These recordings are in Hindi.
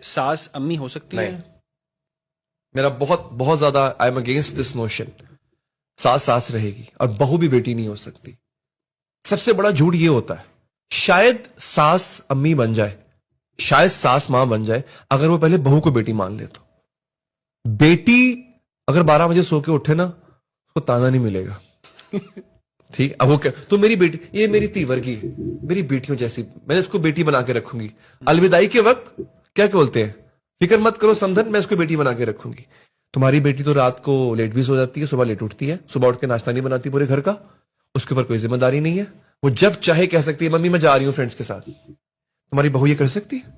सास अम्मी हो सकती है? मेरा बहुत बहुत ज्यादा I am against this notion. सास सास रहेगी और बहू भी बेटी नहीं हो सकती। सबसे बड़ा झूठ ये होता है, शायद सास अम्मी बन जाए, शायद सास मां बन जाए, अगर वो पहले बहू को बेटी मान ले तो। बेटी अगर 12 बजे सो के उठे ना, उसको ताना नहीं मिलेगा। ठीक, अब वो क्या, तो मेरी बेटी, ये मेरी तीवर की, मेरी बेटियों जैसी, मैंने इसको बेटी बना के रखूंगी। अलविदाई के वक्त क्या बोलते हैं, फिक्र मत करो समधन, मैं इसको बेटी बना के रखूंगी। तुम्हारी बेटी तो रात को लेट भी सो जाती है, सुबह लेट उठती है, सुबह उठ के नाश्ता नहीं बनाती पूरे घर का, उसके ऊपर कोई जिम्मेदारी नहीं है। वो जब चाहे कह सकती है, मम्मी मैं जा रही हूं फ्रेंड्स के साथ। तुम्हारी बहू ये कर सकती है?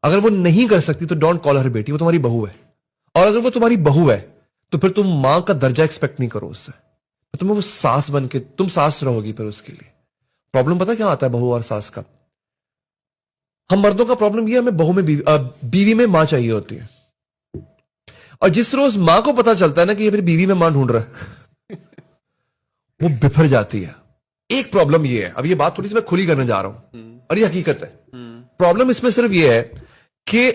अगर वो नहीं कर सकती तो डोंट कॉल हर बेटी, वो तुम्हारी बहू है। और अगर वो तुम्हारी बहू है तो फिर तुम मां का दर्जा एक्सपेक्ट नहीं करो उससे। तो तुम्हें वो सास बन के तुम सास रहोगी फिर उसके लिए। प्रॉब्लम पता क्या आता है बहू और सास का? हम मर्दों का प्रॉब्लम ये, हमें बहू में बीवी में मां चाहिए होती है। और जिस रोज मां को पता चलता है ना कि ये मेरी बीवी में मां ढूंढ रहा है वो बिफर जाती है। एक प्रॉब्लम ये है, अब ये बात थोड़ी सी मैं खुली करने जा रहा हूं और ये हकीकत है। प्रॉब्लम इसमें सिर्फ ये है कि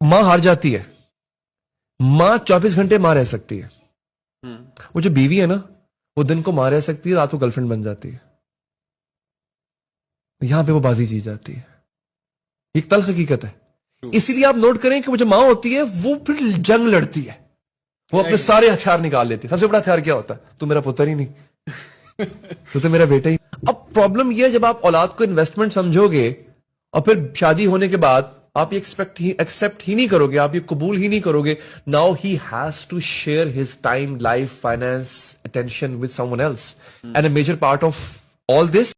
मां हार जाती है। मां 24 घंटे मां रह सकती है। वो जो बीवी है ना, वो दिन को मां रह सकती है, रात को गर्लफ्रेंड बन जाती है। यहां पे वो बाजी जीत जाती है। एक तल्ख हकीकत है। इसीलिए आप नोट करें कि वो जो मां होती है वो फिर जंग लड़ती है, वो अपने सारे हथियार निकाल लेती है। सबसे बड़ा हथियार क्या होता है? तू मेरा पुत्र ही नहीं तो मेरा बेटा ही। अब प्रॉब्लम यह है, जब आप औलाद को इन्वेस्टमेंट समझोगे और फिर शादी होने के बाद आप ये एक्सेप्ट ही नहीं करोगे, आप ये कबूल ही नहीं करोगे, now he has to share his time, life, finance, attention with someone else, and a major part of all this